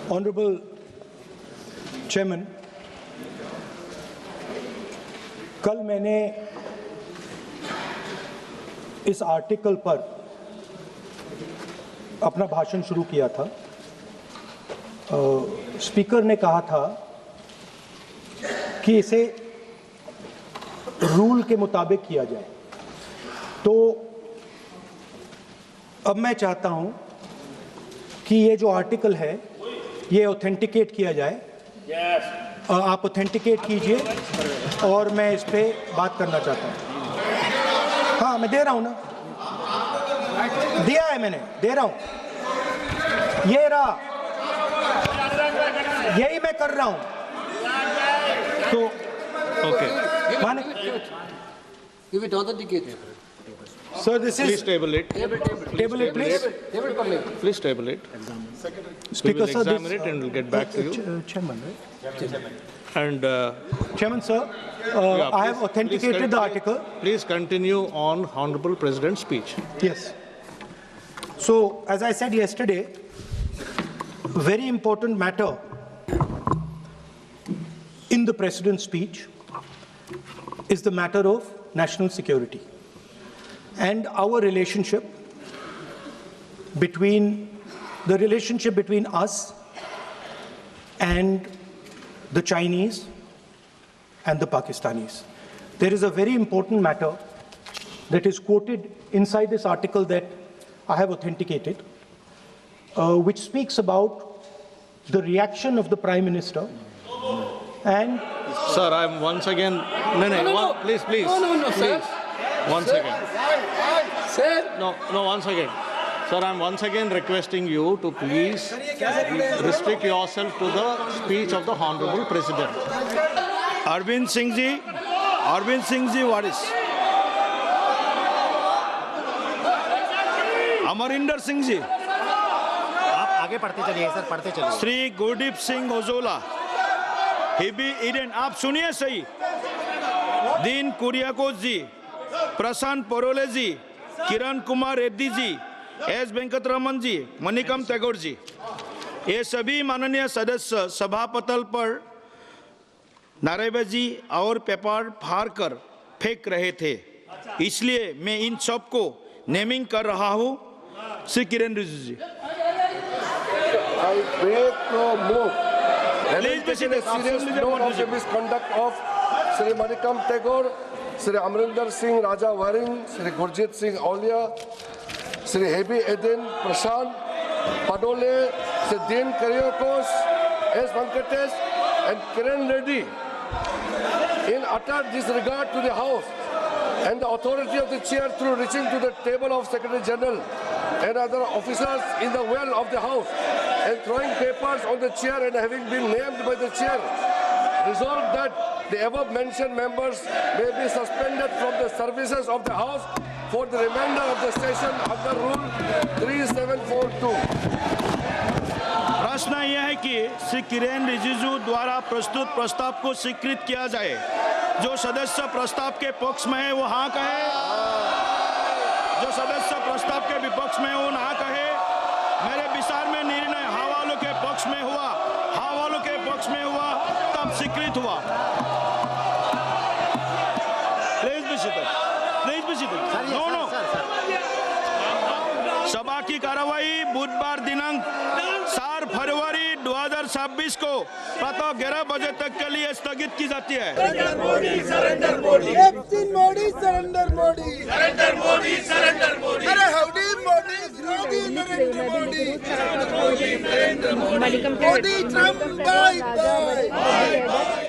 Honorable Chairman, कल मैंने इस आर्टिकल पर अपना भाषण शुरू किया था। स्पीकर ने कहा था कि इसे रूल के मुताबिक किया जाए, तो अब मैं चाहता हूं कि ये जो आर्टिकल है ये ऑथेंटिकेट किया जाए। आप ऑथेंटिकेट कीजिए और मैं इस पे बात करना चाहता हूं। हाँ, मैं दे रहा हूं ना, दिया है मैंने, दे रहा हूं, ये रहा, यही मैं कर रहा हूं। तो ओके, माने Give it authenticated. Sir, this is Please table it. Table it, please. Please table it. Speaker, We sir, will examine it and we'll get back to you. Chairman, right? And Chairman, sir, I have authenticated the article. please continue on Honorable President's speech. Yes. So, as I said yesterday, very important matter in the President's speech is the matter of national security and our relationship between us and the Chinese and the Pakistanis. There is a very important matter that is quoted inside this article that I have authenticated, which speaks about the reaction of the Prime Minister and... Sir, I'm once again... No. Please. No, please. sir. One second. Sir. No, once again. Sir, I'm once again requesting you to please restrict yourself to the speech of the Honorable President. Arvind Singh ji, what is? Amarinder Singh ji. आप आगे पढ़ते चलिए sir, पढ़ते चलिए। Shri Gurdeep Singh ओजोला, heebie Eden, आप सुनिए सही। दीन कुरियाकोस जी, प्रशांत परोले जी, Kiran Kumar Reddy ji, S Venkataraman जी, मणिकम टैगोर जी, ये सभी माननीय सदस्य सभापटल पर नारेबाजी और पेपर फाड़ कर फेंक रहे थे, इसलिए मैं इन सब को नेमिंग कर रहा हूँ। श्री किरण रिजिजू जी, I beg to move. Please be seated. Serious note of the misconduct of Sri Manikam Tagore, Sri Amrinder Singh Raja Waring, Sri Gurjit Singh Aulia, Sri Hebi Eden Prashant Padole, Sri Dean Karyakos, S. Venkatesh, and Kiran Reddy, in utter disregard to the House and the authority of the chair through reaching to the table of Secretary General and other officers in the well of the House and throwing papers on the chair and having been named by the chair, resolved that the above mentioned members may be suspended from the services of the House for the remainder of the session under Rule 3742. प्रश्न यह है कि श्री किरेन रिजिजू द्वारा प्रस्तुत प्रस्ताव को स्वीकृत किया जाए। जो सदस्य प्रस्ताव के पक्ष में है वो हाँ कहे, जो सदस्य प्रस्ताव के विपक्ष में वो ना कहे। मेरे विचार में निर्णय हाँ वालों के पक्ष में हुआ, हाँ वालों के पक्ष में हुआ, तब स्वीकृत हुआ। Please be seated, please be seated. No सभा की कार्रवाई बुधवार दिनांक 4 फरवरी 2026 को प्रातः 11 बजे तक के लिए स्थगित की जाती है। Modi, Trump, bye bye.